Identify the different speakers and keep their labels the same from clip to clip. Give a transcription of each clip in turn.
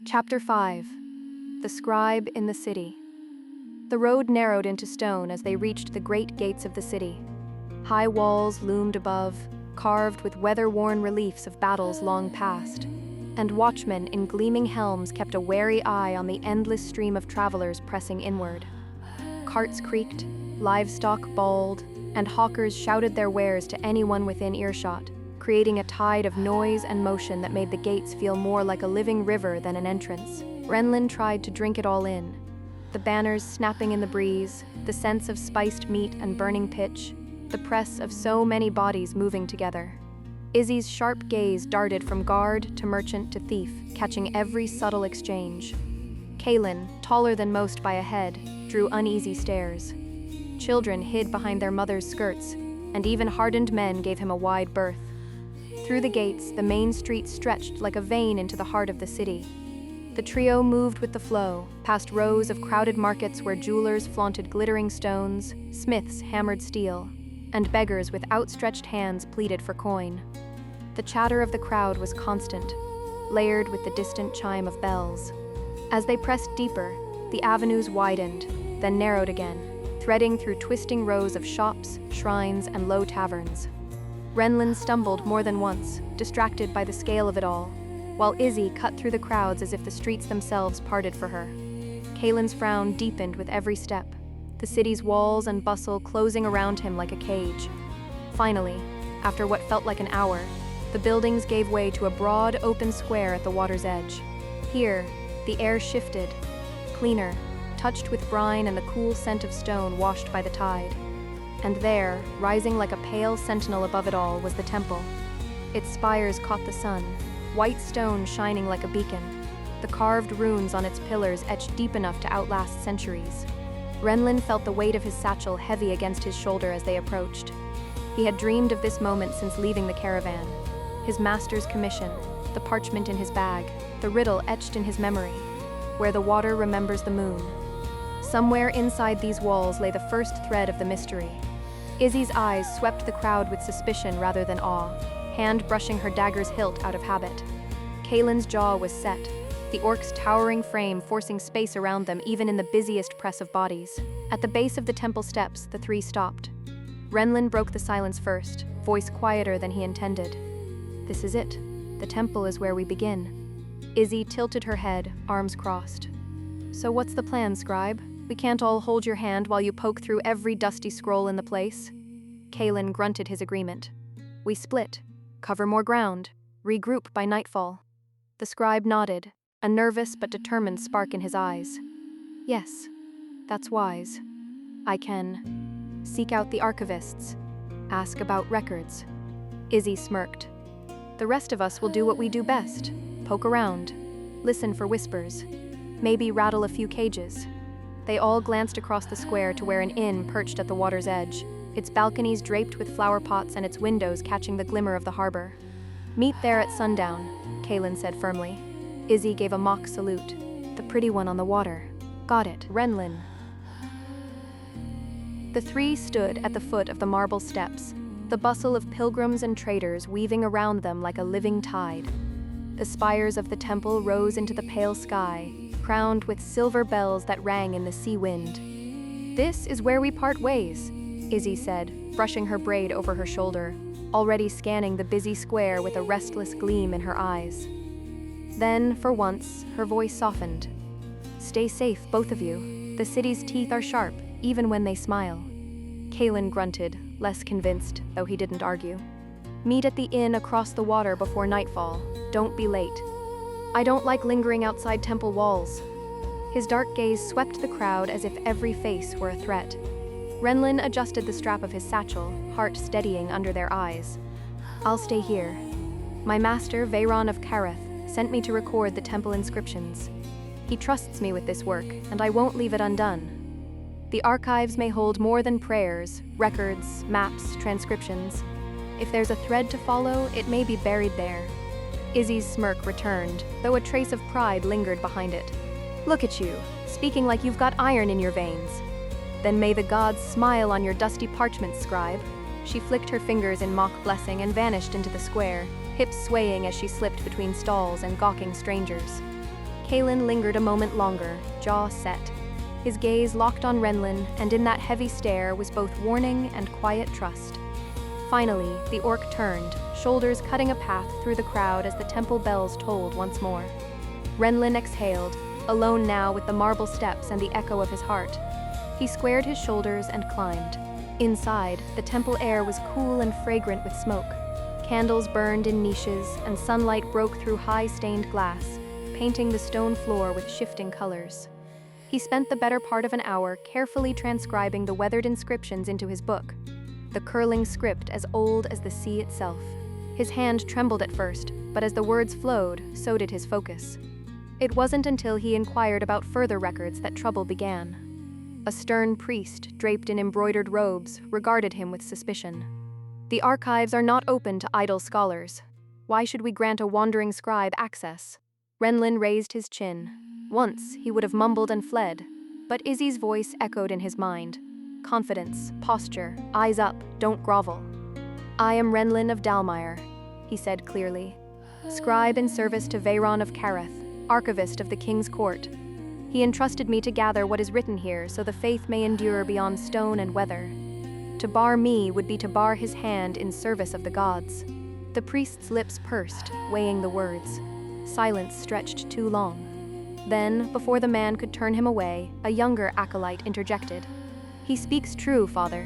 Speaker 1: Chapter 5. The Scribe in the City. The road narrowed into stone as they reached the great gates of the city. High walls loomed above, carved with weather-worn reliefs of battles long past, and watchmen in gleaming helms kept a wary eye on the endless stream of travelers pressing inward. Carts creaked, livestock bawled, and hawkers shouted their wares to anyone within earshot, creating a tide of noise and motion that made the gates feel more like a living river than an entrance. Renlin tried to drink it all in. The banners snapping in the breeze, the scents of spiced meat and burning pitch, the press of so many bodies moving together. Izzy's sharp gaze darted from guard to merchant to thief, catching every subtle exchange. Kaelin, taller than most by a head, drew uneasy stares. Children hid behind their mothers' skirts, and even hardened men gave him a wide berth. Through the gates, the main street stretched like a vein into the heart of the city. The trio moved with the flow, past rows of crowded markets where jewelers flaunted glittering stones, smiths hammered steel, and beggars with outstretched hands pleaded for coin. The chatter of the crowd was constant, layered with the distant chime of bells. As they pressed deeper, the avenues widened, then narrowed again, threading through twisting rows of shops, shrines, and low taverns. Renlin stumbled more than once, distracted by the scale of it all, while Izzy cut through the crowds as if the streets themselves parted for her. Kaelin's frown deepened with every step, the city's walls and bustle closing around him like a cage. Finally, after what felt like an hour, the buildings gave way to a broad, open square at the water's edge. Here, the air shifted, cleaner, touched with brine and the cool scent of stone washed by the tide. And there, rising like a pale sentinel above it all, was the temple. Its spires caught the sun, white stone shining like a beacon, the carved runes on its pillars etched deep enough to outlast centuries. Renlin felt the weight of his satchel heavy against his shoulder as they approached. He had dreamed of this moment since leaving the caravan. His master's commission, the parchment in his bag, the riddle etched in his memory, where the water remembers the moon. Somewhere inside these walls lay the first thread of the mystery. Izzy's eyes swept the crowd with suspicion rather than awe, hand brushing her dagger's hilt out of habit. Kaelin's jaw was set, the orc's towering frame forcing space around them even in the busiest press of bodies. At the base of the temple steps, the three stopped. Renlin broke the silence first, voice quieter than he intended. "This is it. The temple is where we begin." Izzy tilted her head, arms crossed. "So what's the plan, Scribe? We can't all hold your hand while you poke through every dusty scroll in the place." Kaelin grunted his agreement. "We split, cover more ground, regroup by nightfall." The scribe nodded, a nervous but determined spark in his eyes. "Yes, that's wise. I can seek out the archivists, ask about records." Izzy smirked. "The rest of us will do what we do best, poke around, listen for whispers, maybe rattle a few cages." They all glanced across the square to where an inn perched at the water's edge, its balconies draped with flower pots and its windows catching the glimmer of the harbor. "Meet there at sundown," Kaelin said firmly. Izzy gave a mock salute. "The pretty one on the water." "Got it, Renlin." The three stood at the foot of the marble steps, the bustle of pilgrims and traders weaving around them like a living tide. The spires of the temple rose into the pale sky, crowned with silver bells that rang in the sea wind. "This is where we part ways," Izzy said, brushing her braid over her shoulder, already scanning the busy square with a restless gleam in her eyes. Then, for once, her voice softened. "Stay safe, both of you. The city's teeth are sharp, even when they smile." Kaelin grunted, less convinced, though he didn't argue. "Meet at the inn across the water before nightfall. Don't be late." "I don't like lingering outside temple walls." His dark gaze swept the crowd as if every face were a threat. Renlin adjusted the strap of his satchel, heart steadying under their eyes. "I'll stay here. My master, Veyron of Kareth, sent me to record the temple inscriptions. He trusts me with this work, and I won't leave it undone. The archives may hold more than prayers, records, maps, transcriptions. If there's a thread to follow, it may be buried there." Izzy's smirk returned, though a trace of pride lingered behind it. "Look at you, speaking like you've got iron in your veins. Then may the gods smile on your dusty parchment, Scribe." She flicked her fingers in mock blessing and vanished into the square, hips swaying as she slipped between stalls and gawking strangers. Kalen lingered a moment longer, jaw set. His gaze locked on Renlin, and in that heavy stare was both warning and quiet trust. Finally, the orc turned, shoulders cutting a path through the crowd as the temple bells tolled once more. Renlin exhaled, alone now with the marble steps and the echo of his heart. He squared his shoulders and climbed. Inside, the temple air was cool and fragrant with smoke. Candles burned in niches, and sunlight broke through high-stained glass, painting the stone floor with shifting colors. He spent the better part of an hour carefully transcribing the weathered inscriptions into his book, the curling script as old as the sea itself. His hand trembled at first, but as the words flowed, so did his focus. It wasn't until he inquired about further records that trouble began. A stern priest, draped in embroidered robes, regarded him with suspicion. "The archives are not open to idle scholars. Why should we grant a wandering scribe access?" Renlin raised his chin. Once, he would have mumbled and fled, but Izzy's voice echoed in his mind. "Confidence, posture, eyes up, don't grovel." "I am Renlin of Dalmire," he said clearly. "Scribe in service to Veyron of Kareth, archivist of the king's court. He entrusted me to gather what is written here so the faith may endure beyond stone and weather. To bar me would be to bar his hand in service of the gods." The priest's lips pursed, weighing the words. Silence stretched too long. Then, before the man could turn him away, a younger acolyte interjected. "He speaks true, Father.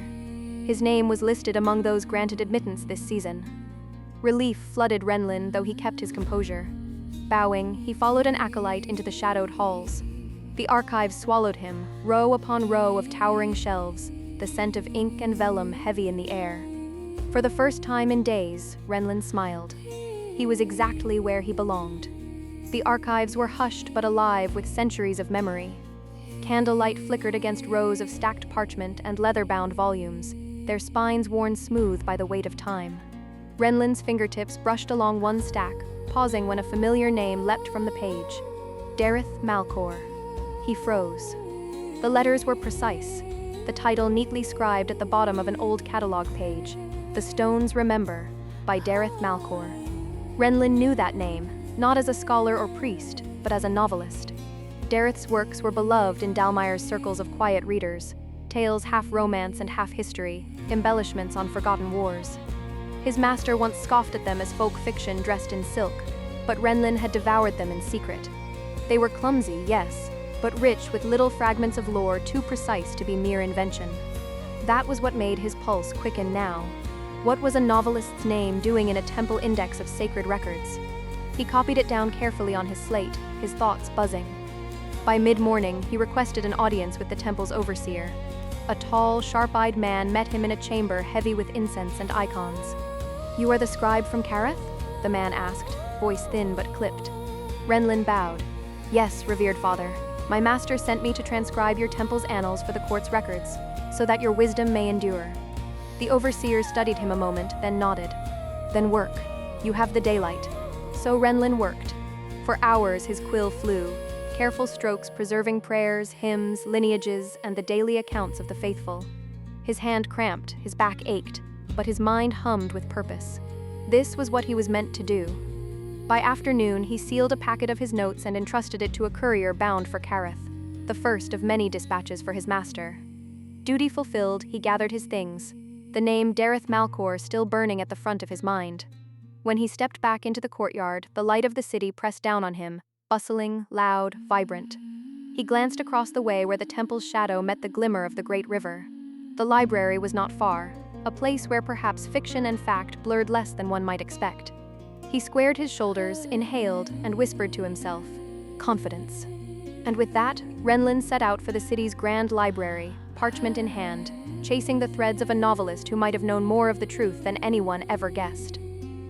Speaker 1: His name was listed among those granted admittance this season." Relief flooded Renlin, though he kept his composure. Bowing, he followed an acolyte into the shadowed halls. The archives swallowed him, row upon row of towering shelves, the scent of ink and vellum heavy in the air. For the first time in days, Renlin smiled. He was exactly where he belonged. The archives were hushed but alive with centuries of memory. Candlelight flickered against rows of stacked parchment and leather-bound volumes, their spines worn smooth by the weight of time. Renlin's fingertips brushed along one stack, pausing when a familiar name leapt from the page. Dareth Malcor. He froze. The letters were precise, the title neatly scribed at the bottom of an old catalog page, The Stones Remember, by Dareth Malcor. Renlin knew that name, not as a scholar or priest, but as a novelist. Dareth's works were beloved in Dalmire's circles of quiet readers, tales half romance and half history, embellishments on forgotten wars. His master once scoffed at them as folk fiction dressed in silk, but Renlin had devoured them in secret. They were clumsy, yes, but rich with little fragments of lore too precise to be mere invention. That was what made his pulse quicken now. What was a novelist's name doing in a temple index of sacred records? He copied it down carefully on his slate, his thoughts buzzing. By mid-morning, he requested an audience with the temple's overseer. A tall, sharp-eyed man met him in a chamber heavy with incense and icons. "You are the scribe from Kareth?" the man asked, voice thin but clipped. Renlin bowed. "Yes, revered father. My master sent me to transcribe your temple's annals for the court's records, so that your wisdom may endure." The overseer studied him a moment, then nodded. "Then work. You have the daylight." So Renlin worked. For hours his quill flew, careful strokes preserving prayers, hymns, lineages, and the daily accounts of the faithful. His hand cramped, his back ached, but his mind hummed with purpose. This was what he was meant to do. By afternoon, he sealed a packet of his notes and entrusted it to a courier bound for Kareth, the first of many dispatches for his master. Duty fulfilled, he gathered his things, the name Dareth Malcor still burning at the front of his mind. When he stepped back into the courtyard, the light of the city pressed down on him, bustling, loud, vibrant. He glanced across the way where the temple's shadow met the glimmer of the great river. The library was not far, a place where perhaps fiction and fact blurred less than one might expect. He squared his shoulders, inhaled, and whispered to himself, "Confidence." And with that, Renlin set out for the city's grand library, parchment in hand, chasing the threads of a novelist who might have known more of the truth than anyone ever guessed.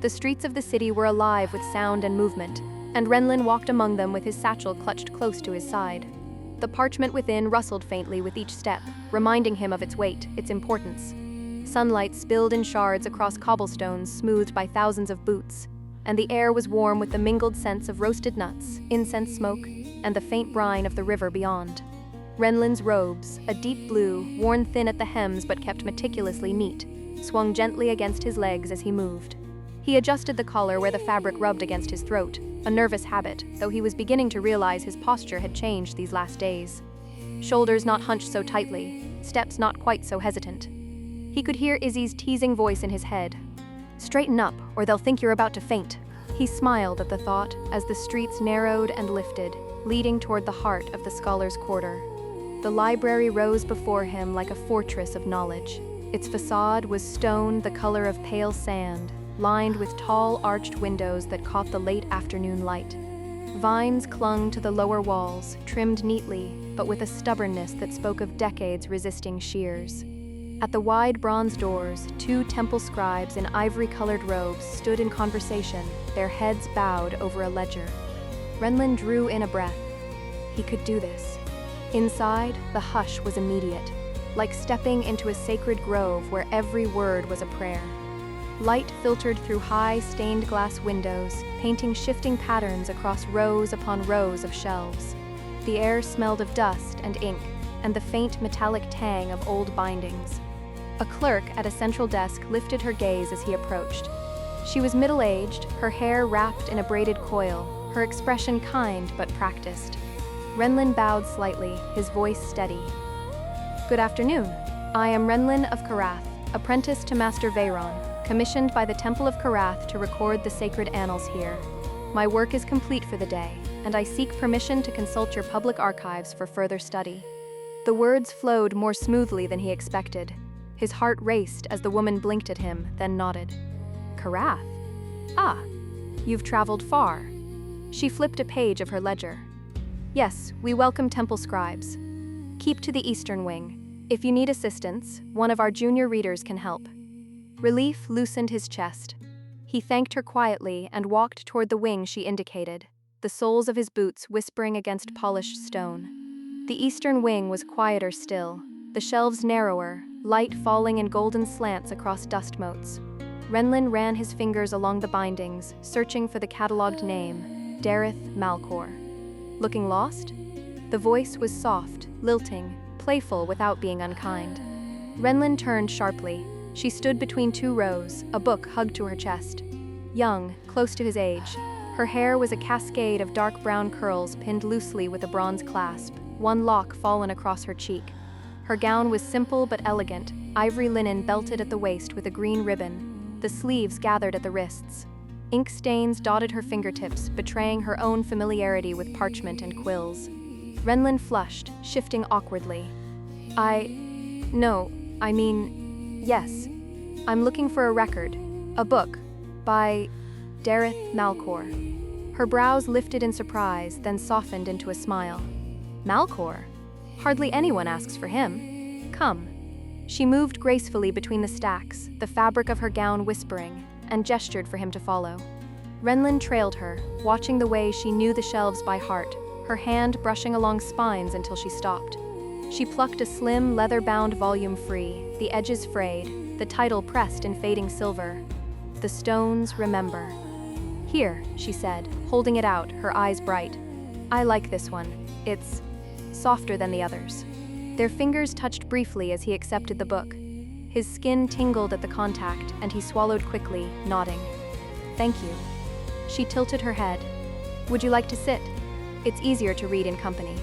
Speaker 1: The streets of the city were alive with sound and movement, and Renlin walked among them with his satchel clutched close to his side. The parchment within rustled faintly with each step, reminding him of its weight, its importance. Sunlight spilled in shards across cobblestones smoothed by thousands of boots, and the air was warm with the mingled scents of roasted nuts, incense smoke, and the faint brine of the river beyond. Renlin's robes, a deep blue, worn thin at the hems but kept meticulously neat, swung gently against his legs as he moved. He adjusted the collar where the fabric rubbed against his throat, a nervous habit, though he was beginning to realize his posture had changed these last days. Shoulders not hunched so tightly, steps not quite so hesitant. He could hear Izzy's teasing voice in his head. "Straighten up, or they'll think you're about to faint." He smiled at the thought as the streets narrowed and lifted, leading toward the heart of the Scholars' Quarter. The library rose before him like a fortress of knowledge. Its facade was stone the color of pale sand, lined with tall arched windows that caught the late afternoon light. Vines clung to the lower walls, trimmed neatly, but with a stubbornness that spoke of decades resisting shears. At the wide bronze doors, two temple scribes in ivory-colored robes stood in conversation, their heads bowed over a ledger. Renlin drew in a breath. He could do this. Inside, the hush was immediate, like stepping into a sacred grove where every word was a prayer. Light filtered through high, stained glass windows, painting shifting patterns across rows upon rows of shelves. The air smelled of dust and ink, and the faint metallic tang of old bindings. A clerk at a central desk lifted her gaze as he approached. She was middle-aged, her hair wrapped in a braided coil, her expression kind but practiced. Renlin bowed slightly, his voice steady. "Good afternoon. I am Renlin of Karath, apprentice to Master Veyron, commissioned by the Temple of Karath to record the sacred annals here. My work is complete for the day, and I seek permission to consult your public archives for further study." The words flowed more smoothly than he expected. His heart raced as the woman blinked at him, then nodded. "Karath? Ah, you've traveled far." She flipped a page of her ledger. "Yes, we welcome temple scribes. Keep to the eastern wing. If you need assistance, one of our junior readers can help." Relief loosened his chest. He thanked her quietly and walked toward the wing she indicated, the soles of his boots whispering against polished stone. The eastern wing was quieter still, the shelves narrower, light falling in golden slants across dust motes. Renlin ran his fingers along the bindings, searching for the catalogued name, Dareth Malcor. "Looking lost?" The voice was soft, lilting, playful without being unkind. Renlin turned sharply. She stood between two rows, a book hugged to her chest. Young, close to his age, her hair was a cascade of dark brown curls pinned loosely with a bronze clasp, one lock fallen across her cheek. Her gown was simple but elegant, ivory linen belted at the waist with a green ribbon, the sleeves gathered at the wrists. Ink stains dotted her fingertips, betraying her own familiarity with parchment and quills. Renlin flushed, shifting awkwardly. Yes. I'm looking for a record, a book, by Dareth Malcor." Her brows lifted in surprise, then softened into a smile. "Malcor? Hardly anyone asks for him. Come." She moved gracefully between the stacks, the fabric of her gown whispering, and gestured for him to follow. Renlin trailed her, watching the way she knew the shelves by heart, her hand brushing along spines until she stopped. She plucked a slim, leather-bound volume free, the edges frayed, the title pressed in fading silver. "The Stones Remember." "Here," she said, holding it out, her eyes bright. "I like this one. It's softer than the others." Their fingers touched briefly as he accepted the book. His skin tingled at the contact, and he swallowed quickly, nodding. "Thank you." She tilted her head. "Would you like to sit? It's easier to read in company."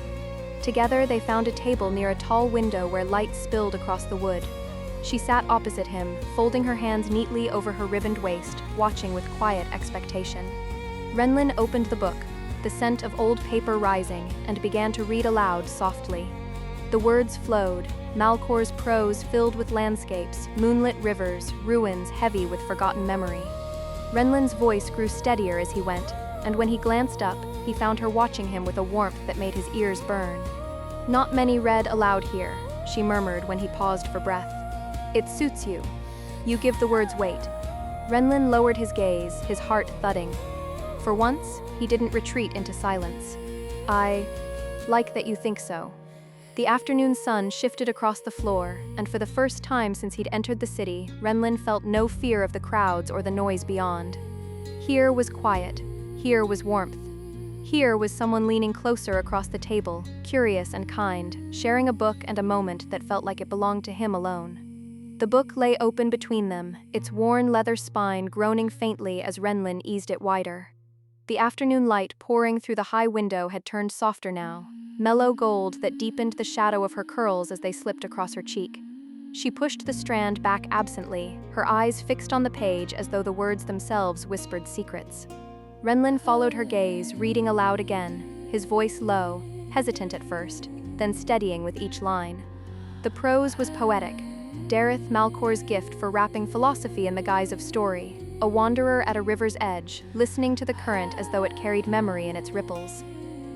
Speaker 1: Together they found a table near a tall window where light spilled across the wood. She sat opposite him, folding her hands neatly over her ribboned waist, watching with quiet expectation. Renlin opened the book, the scent of old paper rising, and began to read aloud softly. The words flowed, Malcor's prose filled with landscapes, moonlit rivers, ruins heavy with forgotten memory. Renlin's voice grew steadier as he went, and when he glanced up, he found her watching him with a warmth that made his ears burn. "Not many read aloud here," she murmured when he paused for breath. "It suits you. You give the words weight." Renlin lowered his gaze, his heart thudding. For once, he didn't retreat into silence. "I like that you think so." The afternoon sun shifted across the floor, and for the first time since he'd entered the city, Renlin felt no fear of the crowds or the noise beyond. Here was quiet. Here was warmth. Here was someone leaning closer across the table, curious and kind, sharing a book and a moment that felt like it belonged to him alone. The book lay open between them, its worn leather spine groaning faintly as Renlin eased it wider. The afternoon light pouring through the high window had turned softer now, mellow gold that deepened the shadow of her curls as they slipped across her cheek. She pushed the strand back absently, her eyes fixed on the page as though the words themselves whispered secrets. Renlin followed her gaze, reading aloud again, his voice low, hesitant at first, then steadying with each line. The prose was poetic, Dareth Malcor's gift for wrapping philosophy in the guise of story, a wanderer at a river's edge, listening to the current as though it carried memory in its ripples.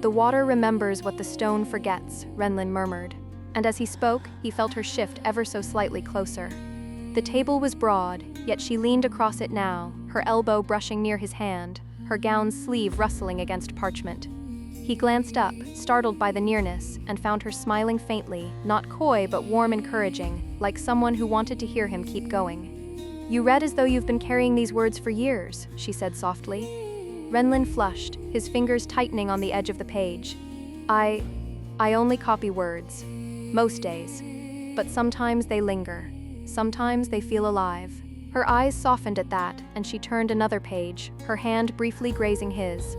Speaker 1: "The water remembers what the stone forgets," Renlin murmured, and as he spoke, he felt her shift ever so slightly closer. The table was broad, yet she leaned across it now, her elbow brushing near his hand, her gown's sleeve rustling against parchment. He glanced up, startled by the nearness, and found her smiling faintly, not coy but warm, encouraging, like someone who wanted to hear him keep going. "You read as though you've been carrying these words for years," she said softly. Renlin flushed, his fingers tightening on the edge of the page. I only copy words. Most days. But sometimes they linger. Sometimes they feel alive." Her eyes softened at that, and she turned another page, her hand briefly grazing his.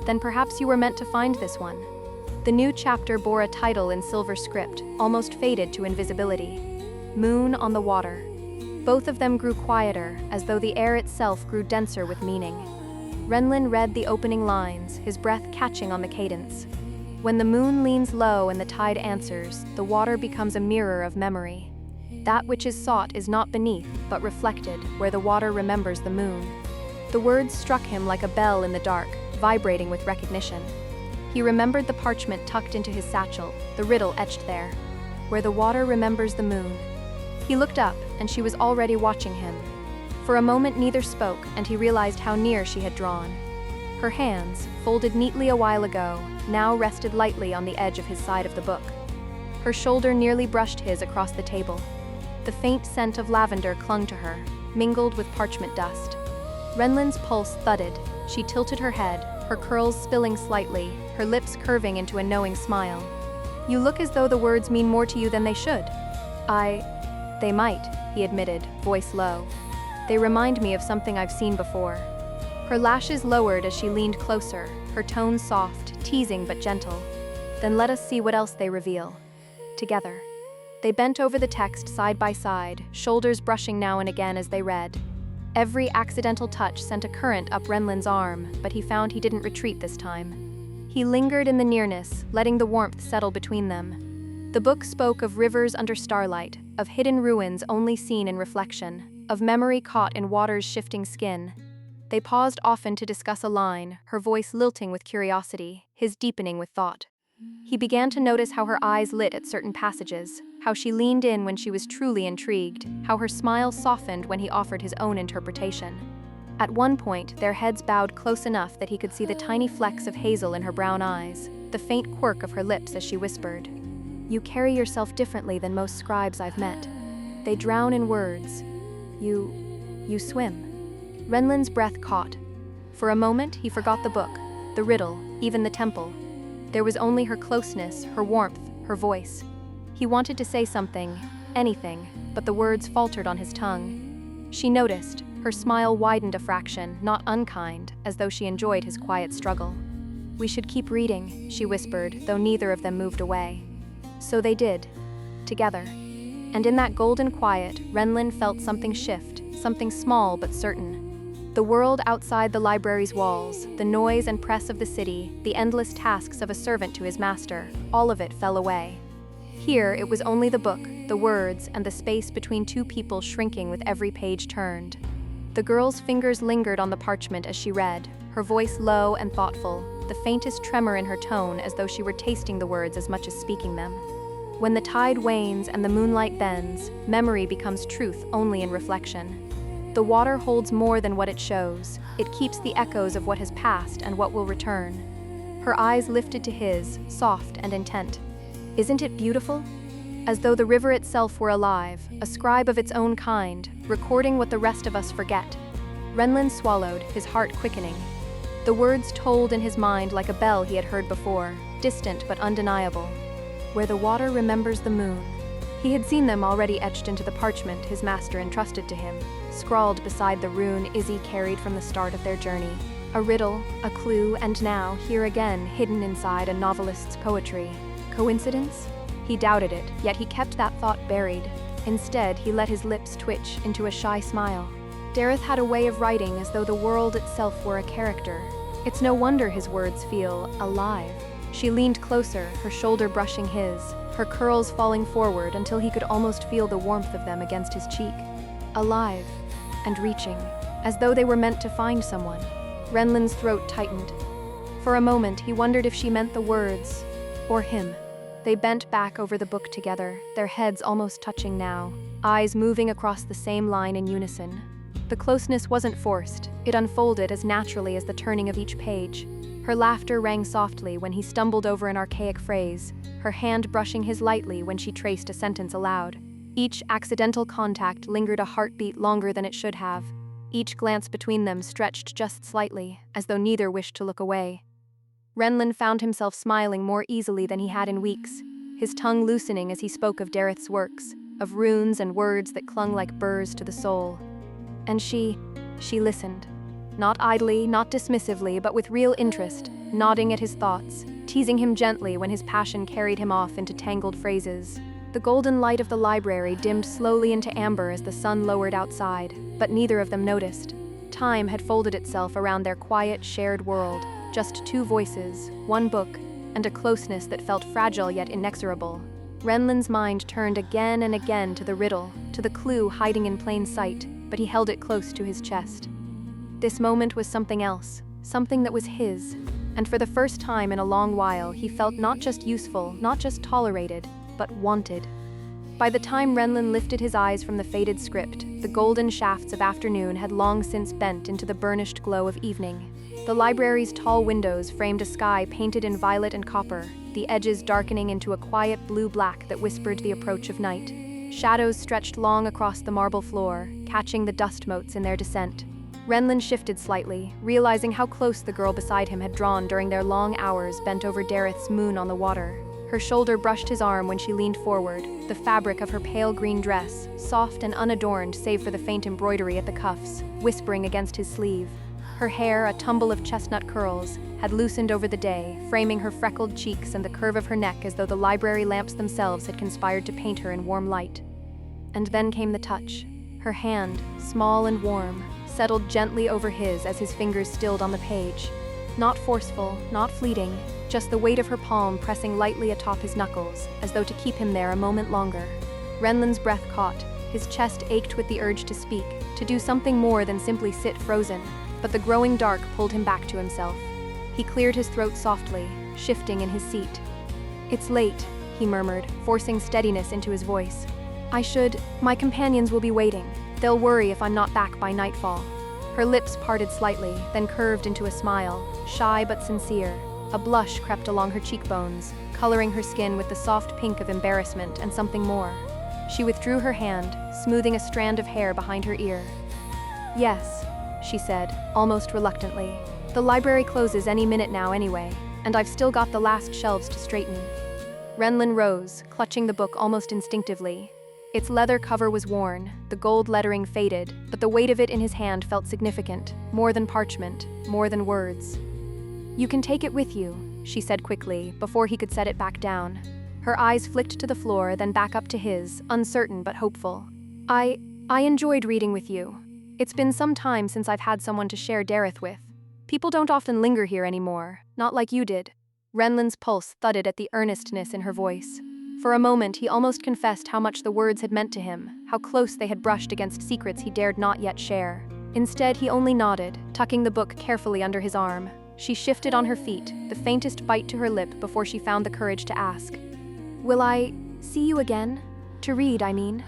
Speaker 1: "Then perhaps you were meant to find this one." The new chapter bore a title in silver script, almost faded to invisibility. "Moon on the Water." Both of them grew quieter, as though the air itself grew denser with meaning. Renlin read the opening lines, his breath catching on the cadence. "When the moon leans low and the tide answers, the water becomes a mirror of memory. That which is sought is not beneath, but reflected, where the water remembers the moon." The words struck him like a bell in the dark, vibrating with recognition. He remembered the parchment tucked into his satchel, the riddle etched there. "Where the water remembers the moon." He looked up, and she was already watching him. For a moment neither spoke, and he realized how near she had drawn. Her hands, folded neatly a while ago, now rested lightly on the edge of his side of the book. Her shoulder nearly brushed his across the table. The faint scent of lavender clung to her, mingled with parchment dust. Renlin's pulse thudded. She tilted her head, her curls spilling slightly, her lips curving into a knowing smile. "You look as though the words mean more to you than they should." They might," he admitted, voice low. "They remind me of something I've seen before." Her lashes lowered as she leaned closer, her tone soft, teasing but gentle. "Then let us see what else they reveal." Together. They bent over the text side by side, shoulders brushing now and again as they read. Every accidental touch sent a current up Renlin's arm, but he found he didn't retreat this time. He lingered in the nearness, letting the warmth settle between them. The book spoke of rivers under starlight, of hidden ruins only seen in reflection, of memory caught in water's shifting skin. They paused often to discuss a line, her voice lilting with curiosity, his deepening with thought. He began to notice how her eyes lit at certain passages, how she leaned in when she was truly intrigued, how her smile softened when he offered his own interpretation. At one point, their heads bowed close enough that he could see the tiny flecks of hazel in her brown eyes, the faint quirk of her lips as she whispered, "You carry yourself differently than most scribes I've met. They drown in words. You swim." Renlin's breath caught. For a moment, he forgot the book, the riddle, even the temple. There was only her closeness, her warmth, her voice. He wanted to say something, anything, but the words faltered on his tongue. She noticed, her smile widened a fraction, not unkind, as though she enjoyed his quiet struggle. "We should keep reading," she whispered, though neither of them moved away. So they did, together. And in that golden quiet, Renlin felt something shift, something small but certain. The world outside the library's walls, the noise and press of the city, the endless tasks of a servant to his master, all of it fell away. Here it was only the book, the words, and the space between two people shrinking with every page turned. The girl's fingers lingered on the parchment as she read, her voice low and thoughtful, the faintest tremor in her tone as though she were tasting the words as much as speaking them. When the tide wanes and the moonlight bends, memory becomes truth only in reflection. The water holds more than what it shows. It keeps the echoes of what has passed and what will return. Her eyes lifted to his, soft and intent. "Isn't it beautiful?" As though the river itself were alive, a scribe of its own kind, recording what the rest of us forget. Renlin swallowed, his heart quickening. The words tolled in his mind like a bell he had heard before, distant but undeniable. "Where the water remembers the moon." He had seen them already etched into the parchment his master entrusted to him, scrawled beside the rune Izzy carried from the start of their journey. A riddle, a clue, and now, here again, hidden inside a novelist's poetry. Coincidence? He doubted it, yet he kept that thought buried. Instead, he let his lips twitch into a shy smile. Dareth had a way of writing as though the world itself were a character. It's no wonder his words feel alive. She leaned closer, her shoulder brushing his, her curls falling forward until he could almost feel the warmth of them against his cheek. Alive and reaching, as though they were meant to find someone. Renlin's throat tightened. For a moment, he wondered if she meant the words, or him. They bent back over the book together, their heads almost touching now, eyes moving across the same line in unison. The closeness wasn't forced, it unfolded as naturally as the turning of each page. Her laughter rang softly when he stumbled over an archaic phrase, her hand brushing his lightly when she traced a sentence aloud. Each accidental contact lingered a heartbeat longer than it should have. Each glance between them stretched just slightly, as though neither wished to look away. Renlin found himself smiling more easily than he had in weeks, his tongue loosening as he spoke of Dareth's works, of runes and words that clung like burrs to the soul. And she listened. Not idly, not dismissively, but with real interest, nodding at his thoughts, teasing him gently when his passion carried him off into tangled phrases. The golden light of the library dimmed slowly into amber as the sun lowered outside, but neither of them noticed. Time had folded itself around their quiet, shared world, just two voices, one book, and a closeness that felt fragile yet inexorable. Renlin's mind turned again and again to the riddle, to the clue hiding in plain sight, but he held it close to his chest. This moment was something else, something that was his, and for the first time in a long while he felt not just useful, not just tolerated, but wanted. By the time Renlin lifted his eyes from the faded script, the golden shafts of afternoon had long since bent into the burnished glow of evening. The library's tall windows framed a sky painted in violet and copper, the edges darkening into a quiet blue-black that whispered the approach of night. Shadows stretched long across the marble floor, catching the dust motes in their descent. Renlin shifted slightly, realizing how close the girl beside him had drawn during their long hours bent over Dareth's moon on the water. Her shoulder brushed his arm when she leaned forward, the fabric of her pale green dress, soft and unadorned save for the faint embroidery at the cuffs, whispering against his sleeve. Her hair, a tumble of chestnut curls, had loosened over the day, framing her freckled cheeks and the curve of her neck as though the library lamps themselves had conspired to paint her in warm light. And then came the touch. Her hand, small and warm, settled gently over his as his fingers stilled on the page. Not forceful, not fleeting, just the weight of her palm pressing lightly atop his knuckles, as though to keep him there a moment longer. Renlin's breath caught, his chest ached with the urge to speak, to do something more than simply sit frozen, but the growing dark pulled him back to himself. He cleared his throat softly, shifting in his seat. "It's late," he murmured, forcing steadiness into his voice. My companions will be waiting. They'll worry if I'm not back by nightfall." Her lips parted slightly, then curved into a smile, shy but sincere. A blush crept along her cheekbones, coloring her skin with the soft pink of embarrassment and something more. She withdrew her hand, smoothing a strand of hair behind her ear. "Yes," she said, almost reluctantly. "The library closes any minute now anyway, and I've still got the last shelves to straighten." Renlin rose, clutching the book almost instinctively. Its leather cover was worn, the gold lettering faded, but the weight of it in his hand felt significant, more than parchment, more than words. "You can take it with you," she said quickly, before he could set it back down. Her eyes flicked to the floor, then back up to his, uncertain but hopeful. I enjoyed reading with you. It's been some time since I've had someone to share Dareth with. People don't often linger here anymore, not like you did." Renlin's pulse thudded at the earnestness in her voice. For a moment, he almost confessed how much the words had meant to him, how close they had brushed against secrets he dared not yet share. Instead, he only nodded, tucking the book carefully under his arm. She shifted on her feet, the faintest bite to her lip before she found the courage to ask. "Will I see you again? To read, I mean."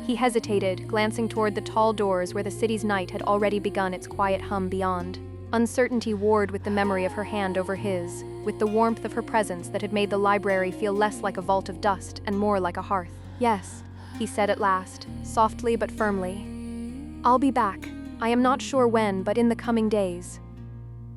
Speaker 1: He hesitated, glancing toward the tall doors where the city's night had already begun its quiet hum beyond. Uncertainty warred with the memory of her hand over his, with the warmth of her presence that had made the library feel less like a vault of dust and more like a hearth. "Yes," he said at last, softly but firmly. "I'll be back. I am not sure when, but in the coming days."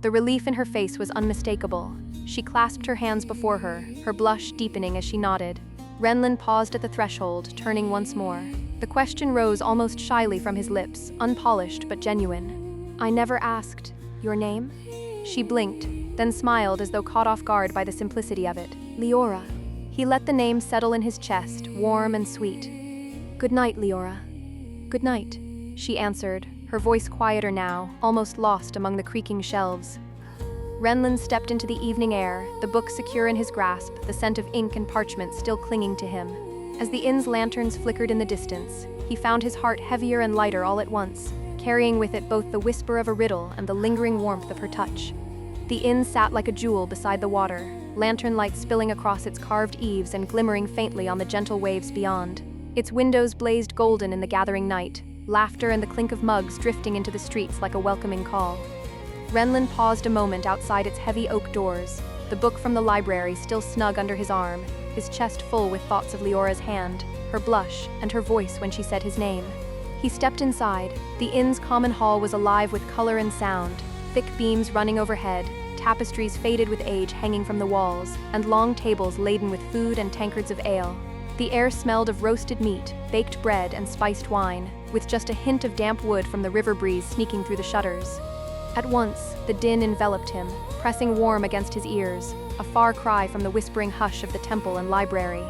Speaker 1: The relief in her face was unmistakable. She clasped her hands before her, her blush deepening as she nodded. Renlin paused at the threshold, turning once more. The question rose almost shyly from his lips, unpolished but genuine. "I never asked your name?" She blinked, then smiled as though caught off guard by the simplicity of it. "Leora." He let the name settle in his chest, warm and sweet. "Good night, Leora." "Good night," she answered, her voice quieter now, almost lost among the creaking shelves. Renlin stepped into the evening air, the book secure in his grasp, the scent of ink and parchment still clinging to him. As the inn's lanterns flickered in the distance, he found his heart heavier and lighter all at once, carrying with it both the whisper of a riddle and the lingering warmth of her touch. The inn sat like a jewel beside the water, lantern light spilling across its carved eaves and glimmering faintly on the gentle waves beyond. Its windows blazed golden in the gathering night, laughter and the clink of mugs drifting into the streets like a welcoming call. Renlin paused a moment outside its heavy oak doors, the book from the library still snug under his arm, his chest full with thoughts of Leora's hand, her blush, and her voice when she said his name. He stepped inside. The inn's common hall was alive with color and sound, thick beams running overhead, tapestries faded with age hanging from the walls, and long tables laden with food and tankards of ale. The air smelled of roasted meat, baked bread, and spiced wine, with just a hint of damp wood from the river breeze sneaking through the shutters. At once, the din enveloped him, pressing warm against his ears, a far cry from the whispering hush of the temple and library.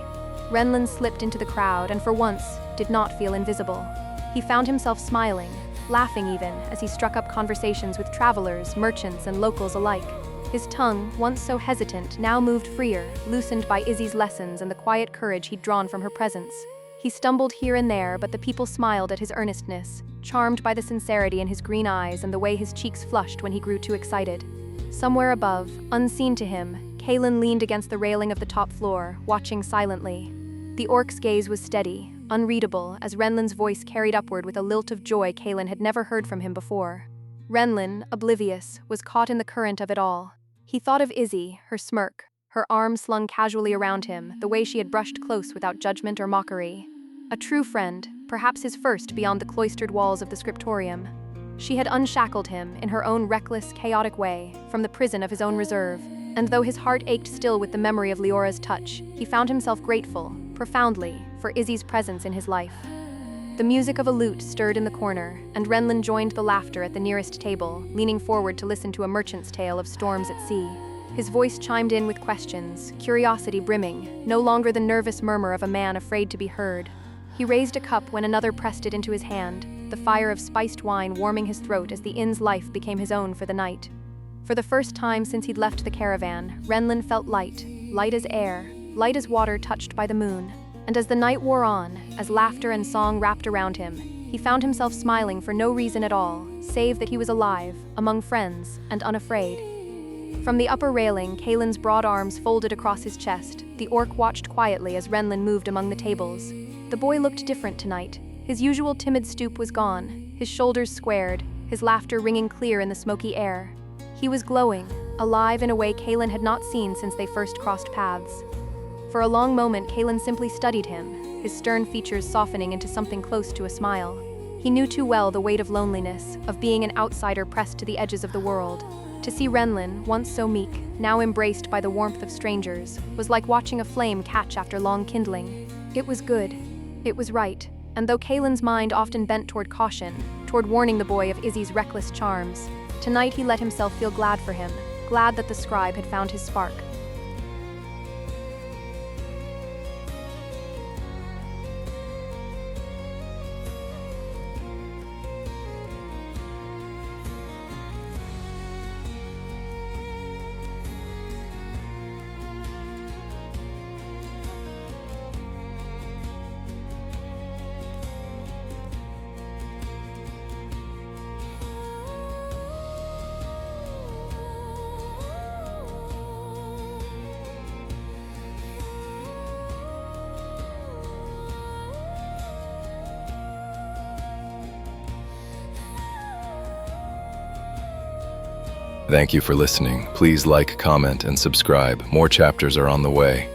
Speaker 1: Renlin slipped into the crowd and for once did not feel invisible. He found himself smiling, laughing even, as he struck up conversations with travelers, merchants, and locals alike. His tongue, once so hesitant, now moved freer, loosened by Izzy's lessons and the quiet courage he'd drawn from her presence. He stumbled here and there, but the people smiled at his earnestness, charmed by the sincerity in his green eyes and the way his cheeks flushed when he grew too excited. Somewhere above, unseen to him, Kaelin leaned against the railing of the top floor, watching silently. The orc's gaze was steady, unreadable, as Renlin's voice carried upward with a lilt of joy Kaelin had never heard from him before. Renlin, oblivious, was caught in the current of it all. He thought of Izzy, her smirk, her arms slung casually around him, the way she had brushed close without judgment or mockery. A true friend, perhaps his first beyond the cloistered walls of the scriptorium. She had unshackled him, in her own reckless, chaotic way, from the prison of his own reserve, and though his heart ached still with the memory of Leora's touch, he found himself grateful, profoundly, for Izzy's presence in his life. The music of a lute stirred in the corner, and Renlin joined the laughter at the nearest table, leaning forward to listen to a merchant's tale of storms at sea. His voice chimed in with questions, curiosity brimming, no longer the nervous murmur of a man afraid to be heard. He raised a cup when another pressed it into his hand, the fire of spiced wine warming his throat as the inn's life became his own for the night. For the first time since he'd left the caravan, Renlin felt light, light as air, light as water touched by the moon. And as the night wore on, as laughter and song wrapped around him, he found himself smiling for no reason at all, save that he was alive, among friends, and unafraid. From the upper railing, Kaelin's broad arms folded across his chest. The orc watched quietly as Renlin moved among the tables. The boy looked different tonight. His usual timid stoop was gone, his shoulders squared, his laughter ringing clear in the smoky air. He was glowing, alive in a way Kaelin had not seen since they first crossed paths. For a long moment, Kaelin simply studied him, his stern features softening into something close to a smile. He knew too well the weight of loneliness, of being an outsider pressed to the edges of the world. To see Renlin, once so meek, now embraced by the warmth of strangers, was like watching a flame catch after long kindling. It was good. It was right. And though Kaelin's mind often bent toward caution, toward warning the boy of Izzy's reckless charms, tonight he let himself feel glad for him, glad that the scribe had found his spark.
Speaker 2: Thank you for listening. Please like, comment, and subscribe. More chapters are on the way.